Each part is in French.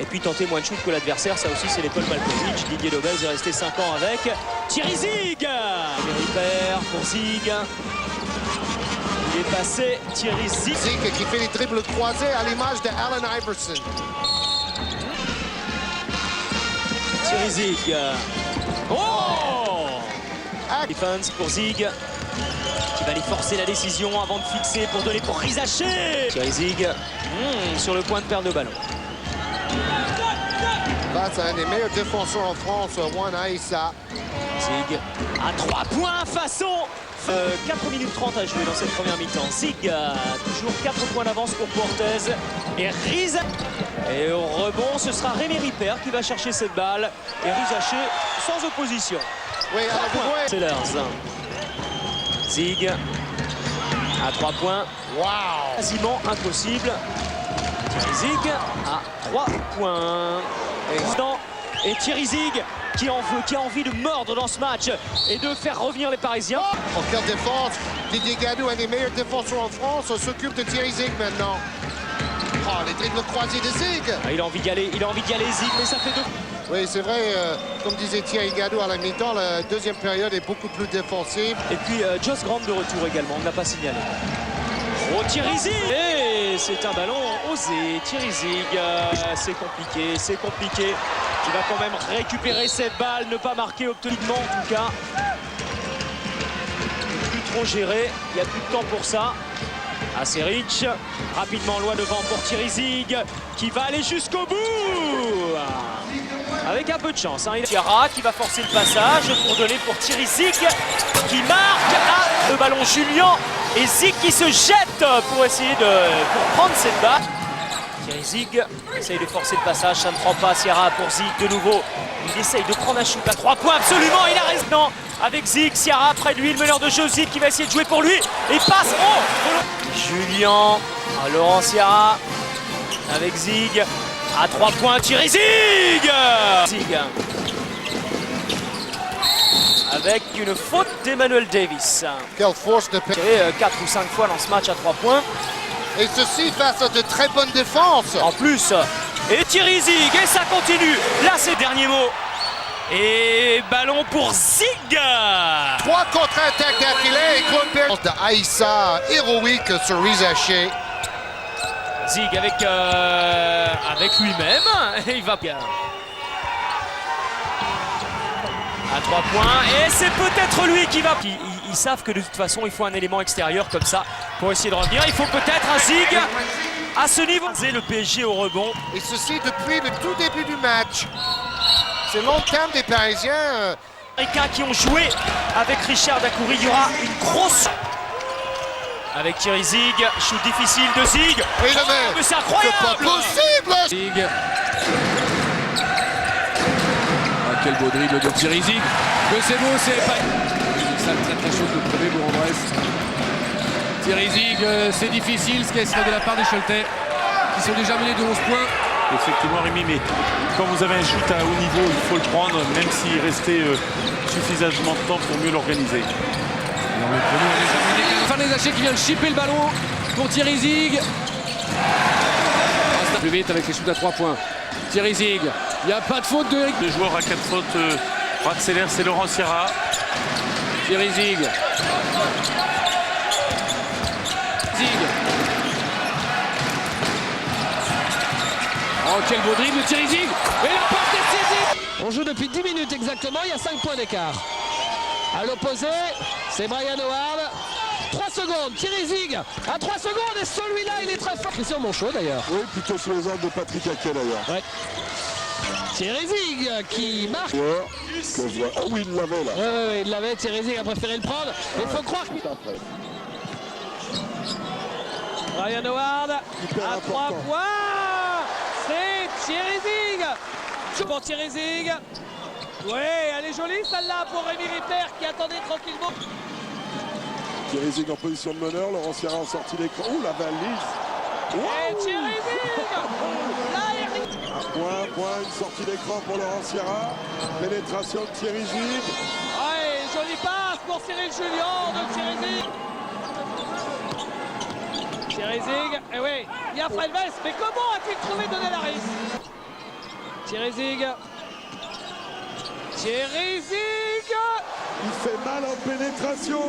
Et puis tenter moins de shoot que l'adversaire, ça aussi c'est l'école Malkovich. Didier Lobez est resté 5 ans avec. Thierry Zieg, Ripper pour Zieg. Il est passé, Thierry Zieg. Zieg qui fait les dribbles croisés à l'image de Allen Iverson. Thierry Zieg. Oh! Defense pour Zieg, qui va aller forcer la décision avant de fixer pour donner pour Rizaché. Thierry Zieg sur le point de perdre le ballon. Face à un des meilleurs défenseurs en France, Juan Aissa. Zieg à 3 points façon 4 minutes 30 à jouer dans cette première mi-temps. Zieg toujours 4 points d'avance pour Portez et Rizaché. Et au rebond, ce sera Rémi Ripper qui va chercher cette balle. Et Rizaché sans opposition. Oui, c'est l'heure. Zieg à 3 points. Wow! Quasiment impossible. Zieg à 3 points. Et Thierry Zieg qui a envie de mordre dans ce match et de faire revenir les Parisiens. En quelle défense! Didier Gadou, un des meilleurs défenseurs en France, s'occupe de Thierry Zieg maintenant. Oh, les dribbles croisés de Zieg! Il a envie d'y aller, Zieg, mais ça fait 2. Oui, c'est vrai, comme disait Thierry Gadou à la mi-temps, la deuxième période est beaucoup plus défensive. Et puis Joss Grant de retour également, on ne l'a pas signalé. Oh, Thierry Zieg! Et c'est un ballon osé, Thierry Zieg. C'est compliqué. Il va quand même récupérer cette balle, ne pas marquer obteniquement en tout cas. Plus trop géré, il n'y a plus de temps pour ça. Assez riche, rapidement loin devant pour Thierry Zieg qui va aller jusqu'au bout. Avec un peu de chance. Ciara qui va forcer le passage pour donner pour Thierry Zieg qui marque le ballon Julien et Zieg qui se jette pour essayer pour prendre cette balle. Thierry Zieg essaye de forcer le passage, ça ne prend pas. Ciara pour Zieg de nouveau. Il essaye de prendre un shoot à 3 points absolument. Il a raison avec Zieg. Ciara près de lui, le meneur de jeu Zieg qui va essayer de jouer pour lui et passe. Julien, Laurent Ciara avec Zieg à 3 points. Thierry Zieg. Zieg avec une faute d'Emmanuel Davis. Quelle force de Et 4 ou 5 fois dans ce match à 3 points. Et ceci face à de très bonnes défenses. En plus, et Thierry Zieg, et ça continue. Là, c'est le dernier mot. Et ballon pour Zieg. 3 contre-attaques d'affilée et contre de Aissa héroïque sur Rizaché. Zieg avec lui-même. Et il va bien. À 3 points. Et c'est peut-être lui qui va. Ils savent que de toute façon, il faut un élément extérieur comme ça pour essayer de revenir. Il faut peut-être un Zieg à ce niveau. C'est le PSG au rebond. Et ceci depuis le tout début du match. C'est longtemps des Parisiens. Les Américains qui ont joué avec Richard Dacoury, il y aura une grosse. Avec Thierry Zieg, shoot difficile de Zieg. Et le mais c'est incroyable! C'est pas possible! Zieg. Quel beau dribble de Thierry Zieg. Que c'est beau, c'est pas. Une salle très chaude de premier Bourg-en-Bresse. Thierry Zieg, c'est difficile ce qui serait de la part des Choletais qui sont déjà menés de 11 points. Effectivement Rémi, mais quand vous avez un shoot à haut niveau, il faut le prendre, même s'il restait suffisamment de temps pour mieux l'organiser. Enfin les Hachets qui vient de chipper le ballon pour Thierry Zieg. Plus vite avec les shoots à 3 points. Thierry Zieg, il n'y a pas de faute de Eric. Le joueur à 4 fautes accélère, c'est Laurent Ciara. Thierry Zieg. Oh, quel beau dribble de Thierry Zieg. Et la porte est saisie. On joue depuis 10 minutes exactement, il y a 5 points d'écart. À l'opposé, c'est Brian Howard. 3 secondes, Thierry Zieg à 3 secondes et celui-là il est très fort. Christian Monchot d'ailleurs. Oui, plutôt sur les ordres de Patrick Haquet d'ailleurs. Ouais. Thierry Zieg qui marque. Que je vois. Ah oui, il l'avait là. Oui, il l'avait, Thierry Zieg a préféré le prendre. Il faut croire que... Brian Howard à 3 points. C'est Thierry Zieg. Pour Thierry Zieg. Ouais, elle est jolie celle-là pour Rémi Ripper qui attendait tranquillement. Thierry Zieg en position de meneur, Laurent Ciara en sortie d'écran. Ouh, la valise. Et Thierry Zieg. Point, une sortie d'écran pour Laurent Ciara. Pénétration de Thierry Zieg. Ouais, jolie passe pour Cyril Julien de Thierry Zieg. Thierry Zieg, et oui, il y a Fred Vest, mais comment a-t-il trouvé Donel Harris? Thierry Zig. Thierry Zig. Il fait mal en pénétration.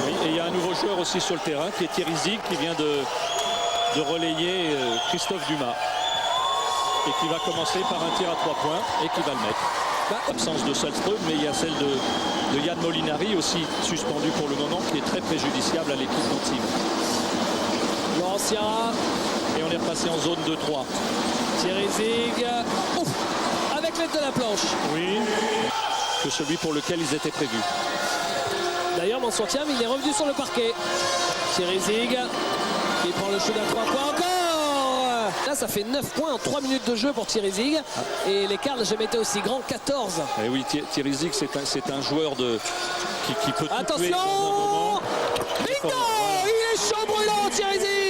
Oui, et il y a un nouveau joueur aussi sur le terrain qui est Thierry Zig qui vient de relayer Christophe Dumas et qui va commencer par un tir à 3 points et qui va le mettre. Absence de Salström, mais il y a celle de Yann Molinari aussi suspendu pour le moment, qui est très préjudiciable à l'équipe d'Antibes. Laurent Sierra. Et on est repassé en zone 2-3. Thierry Zig. Ouf, avec l'aide de la planche. Oui. Que celui pour lequel ils étaient prévus. D'ailleurs, Mansour-Thiam, il est revenu sur le parquet. Thierry Zig qui prend le shoot à 3 points encore. Là, ça fait 9 points en 3 minutes de jeu pour Thierry Zig. Et l'écart n'a jamais été aussi grand, 14. Et oui, Thierry Zig, c'est un joueur qui peut tout tuer dans un Attention! moment. Bingo! Il est chaud brûlant, Thierry Zig!